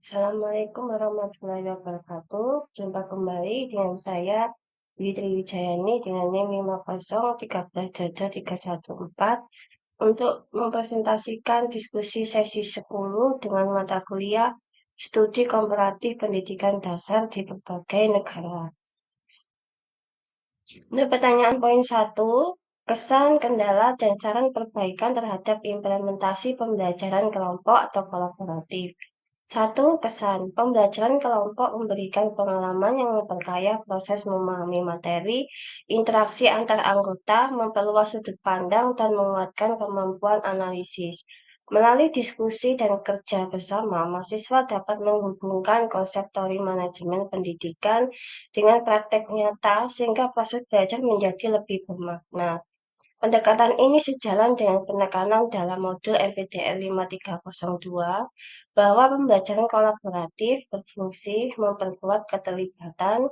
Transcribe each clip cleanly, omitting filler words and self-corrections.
Assalamualaikum warahmatullahi wabarakatuh. Jumpa kembali dengan saya, Witri Wijayani, dengan NIM 5013314 untuk mempresentasikan diskusi sesi 10 dengan mata kuliah Studi Komparatif Pendidikan Dasar di berbagai negara. Untuk pertanyaan poin 1, kesan, kendala, dan saran perbaikan terhadap implementasi pembelajaran kelompok atau kolaboratif. 1. Kesan. Pembelajaran kelompok memberikan pengalaman yang memperkaya proses memahami materi, interaksi antar anggota, memperluas sudut pandang, dan menguatkan kemampuan analisis. Melalui diskusi dan kerja bersama, mahasiswa dapat menghubungkan konsep teori manajemen pendidikan dengan praktek nyata sehingga proses belajar menjadi lebih bermakna. Pendekatan ini sejalan dengan penekanan dalam modul NPTL 5302 bahwa pembelajaran kolaboratif berfungsi memperkuat keterlibatan,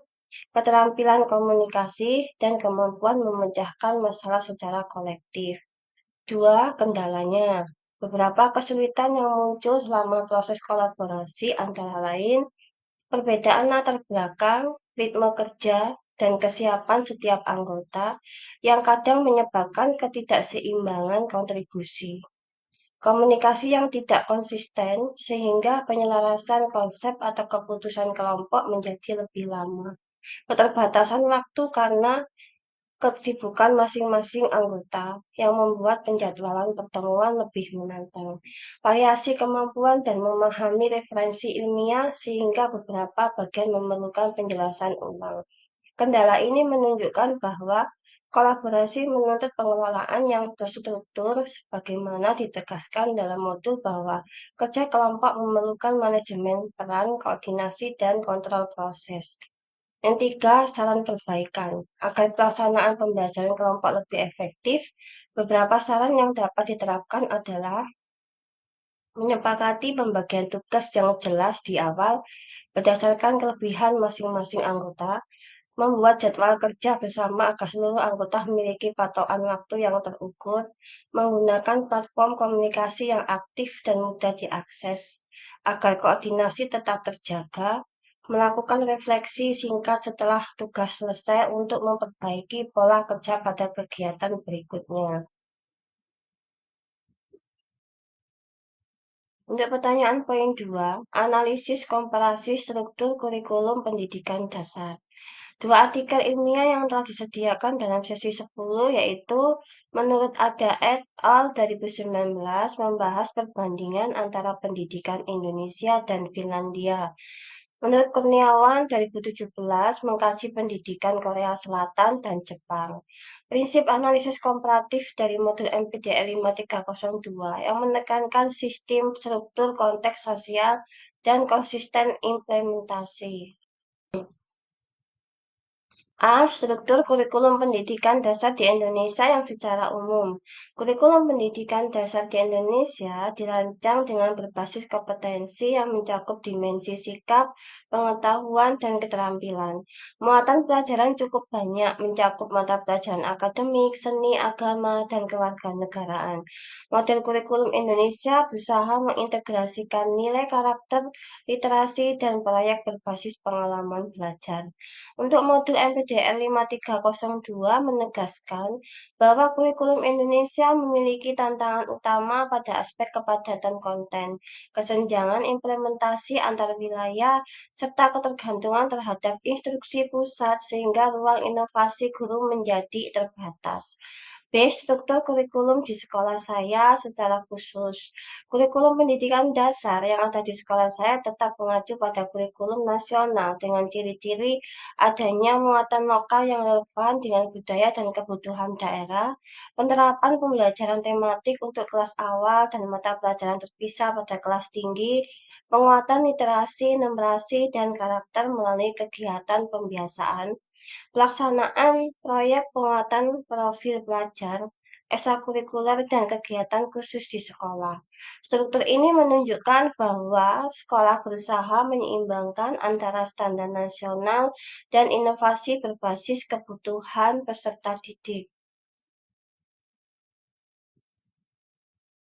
keterampilan komunikasi, dan kemampuan memecahkan masalah secara kolektif. 2. Kendalanya. Beberapa kesulitan yang muncul selama proses kolaborasi antara lain perbedaan latar belakang, ritme kerja, dan kesiapan setiap anggota yang kadang menyebabkan ketidakseimbangan kontribusi. Komunikasi yang tidak konsisten sehingga penyelarasan konsep atau keputusan kelompok menjadi lebih lama. Keterbatasan waktu karena kesibukan masing-masing anggota yang membuat penjadwalan pertemuan lebih menantang. Variasi kemampuan dan memahami referensi ilmiah sehingga beberapa bagian memerlukan penjelasan ulang. Kendala ini menunjukkan bahwa kolaborasi menuntut pengelolaan yang terstruktur sebagaimana ditegaskan dalam modul bahwa kerja kelompok memerlukan manajemen peran, koordinasi, dan kontrol proses. Yang tiga, saran perbaikan. Agar pelaksanaan pembelajaran kelompok lebih efektif, beberapa saran yang dapat diterapkan adalah menyepakati pembagian tugas yang jelas di awal berdasarkan kelebihan masing-masing anggota, membuat jadwal kerja bersama agar seluruh anggota memiliki patokan waktu yang terukur, menggunakan platform komunikasi yang aktif dan mudah diakses, agar koordinasi tetap terjaga, melakukan refleksi singkat setelah tugas selesai untuk memperbaiki pola kerja pada kegiatan berikutnya. Untuk pertanyaan poin 2, analisis komparasi struktur kurikulum pendidikan dasar. Dua artikel ilmiah yang telah disediakan dalam sesi 10 yaitu menurut Ada et al. 2019 membahas perbandingan antara pendidikan Indonesia dan Finlandia. Menurut Kurniawan 2017 mengkaji pendidikan Korea Selatan dan Jepang. Prinsip analisis komparatif dari modul NPTL 5302 yang menekankan sistem, struktur, konteks sosial, dan konsisten implementasi. A. Struktur kurikulum pendidikan dasar di Indonesia yang secara umum. Kurikulum pendidikan dasar di Indonesia dirancang dengan berbasis kompetensi yang mencakup dimensi sikap, pengetahuan, dan keterampilan. Muatan pelajaran cukup banyak, mencakup mata pelajaran akademik, seni, agama, dan kewarganegaraan. Model kurikulum Indonesia berusaha mengintegrasikan nilai karakter, literasi, dan proyek berbasis pengalaman belajar. Untuk modul NPDL 5302 menegaskan bahwa kurikulum Indonesia memiliki tantangan utama pada aspek kepadatan konten, kesenjangan implementasi antar wilayah, serta ketergantungan terhadap instruksi pusat sehingga ruang inovasi guru menjadi terbatas. B. Struktur kurikulum di sekolah saya secara khusus. Kurikulum pendidikan dasar yang ada di sekolah saya tetap mengacu pada kurikulum nasional dengan ciri-ciri adanya muatan lokal yang relevan dengan budaya dan kebutuhan daerah, penerapan pembelajaran tematik untuk kelas awal dan mata pelajaran terpisah pada kelas tinggi, penguatan literasi, numerasi, dan karakter melalui kegiatan pembiasaan, pelaksanaan proyek penguatan profil pelajar, ekstrakurikuler, dan kegiatan khusus di sekolah. Struktur ini menunjukkan bahwa sekolah berusaha menyeimbangkan antara standar nasional dan inovasi berbasis kebutuhan peserta didik.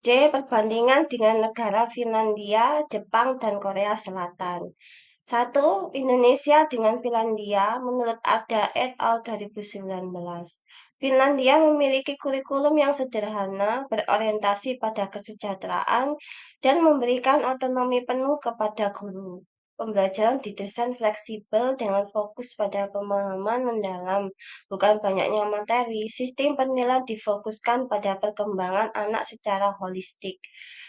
C. Perbandingan dengan negara Finlandia, Jepang, dan Korea Selatan. 1. Indonesia dengan Finlandia menurut Ada et al. 2019. Finlandia memiliki kurikulum yang sederhana, berorientasi pada kesejahteraan, dan memberikan otonomi penuh kepada guru. Pembelajaran didesain fleksibel dengan fokus pada pemahaman mendalam, bukan banyaknya materi. Sistem penilaian difokuskan pada perkembangan anak secara holistik.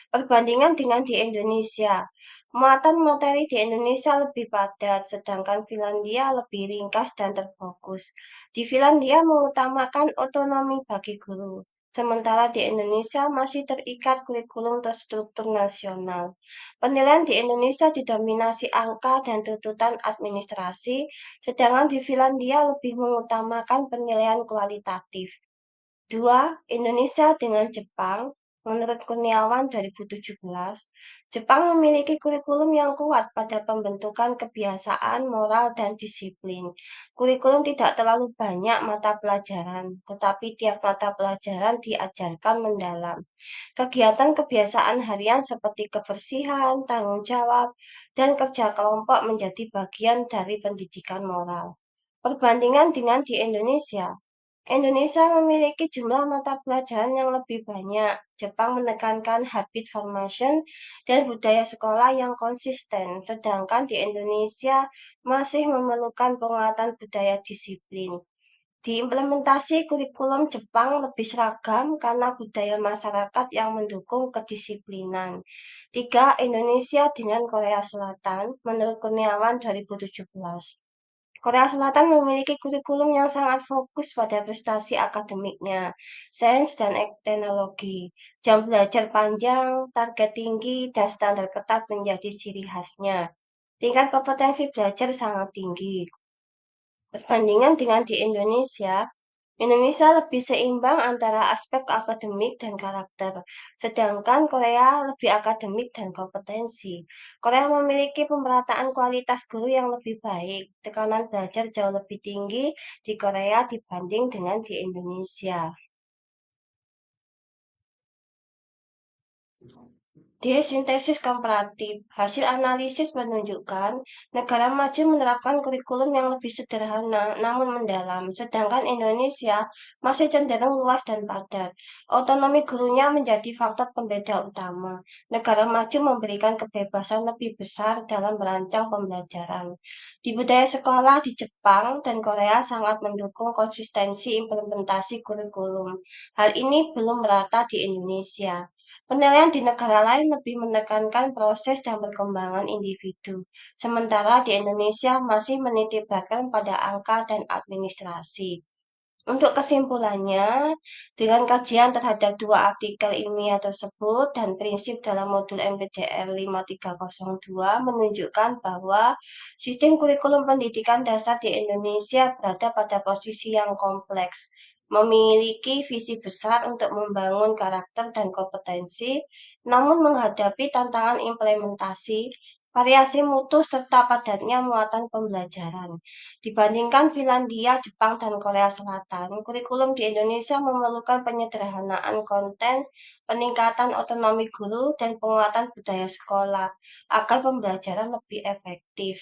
Perbandingan dengan di Indonesia. Muatan materi di Indonesia lebih padat, sedangkan Finlandia lebih ringkas dan terfokus. Di Finlandia mengutamakan otonomi bagi guru, sementara di Indonesia masih terikat kurikulum terstruktur nasional. Penilaian di Indonesia didominasi angka dan tuntutan administrasi, sedangkan di Finlandia lebih mengutamakan penilaian kualitatif. 2. Indonesia dengan Jepang. Menurut Kurniawan 2017, Jepang memiliki kurikulum yang kuat pada pembentukan kebiasaan, moral, dan disiplin. Kurikulum tidak terlalu banyak mata pelajaran, tetapi tiap mata pelajaran diajarkan mendalam. Kegiatan kebiasaan harian seperti kebersihan, tanggung jawab, dan kerja kelompok menjadi bagian dari pendidikan moral. Perbandingan dengan di Indonesia. Indonesia memiliki jumlah mata pelajaran yang lebih banyak. Jepang menekankan habit formation dan budaya sekolah yang konsisten, sedangkan di Indonesia masih memerlukan penguatan budaya disiplin. Diimplementasi kurikulum Jepang lebih seragam karena budaya masyarakat yang mendukung kedisiplinan. 3. Indonesia dengan Korea Selatan, menurut Kurniawan 2017. Korea Selatan memiliki kurikulum yang sangat fokus pada prestasi akademiknya, sains dan teknologi. Jam belajar panjang, target tinggi, dan standar ketat menjadi ciri khasnya. Tingkat kompetensi belajar sangat tinggi. Perbandingan dengan di Indonesia, Indonesia lebih seimbang antara aspek akademik dan karakter, sedangkan Korea lebih akademik dan kompetensi. Korea memiliki pemerataan kualitas guru yang lebih baik, tekanan belajar jauh lebih tinggi di Korea dibanding dengan di Indonesia. D. Sintesis komparatif. Hasil analisis menunjukkan negara maju menerapkan kurikulum yang lebih sederhana namun mendalam, sedangkan Indonesia masih cenderung luas dan padat. Otonomi gurunya menjadi faktor pembeda utama. Negara maju memberikan kebebasan lebih besar dalam merancang pembelajaran. Di budaya sekolah di Jepang dan Korea sangat mendukung konsistensi implementasi kurikulum. Hal ini belum merata di Indonesia. Penilaian di negara lain lebih menekankan proses dan perkembangan individu, sementara di Indonesia masih menitipkan pada angka dan administrasi. Untuk kesimpulannya, dengan kajian terhadap dua artikel ilmiah tersebut dan prinsip dalam modul MPDR 5302 menunjukkan bahwa sistem kurikulum pendidikan dasar di Indonesia berada pada posisi yang kompleks, memiliki visi besar untuk membangun karakter dan kompetensi, namun menghadapi tantangan implementasi, variasi mutu serta padatnya muatan pembelajaran. Dibandingkan Finlandia, Jepang, dan Korea Selatan, kurikulum di Indonesia memerlukan penyederhanaan konten, peningkatan otonomi guru, dan penguatan budaya sekolah agar pembelajaran lebih efektif.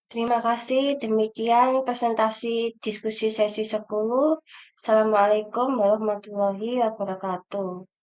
Terima kasih. Demikian presentasi diskusi sesi 10. Assalamualaikum warahmatullahi wabarakatuh.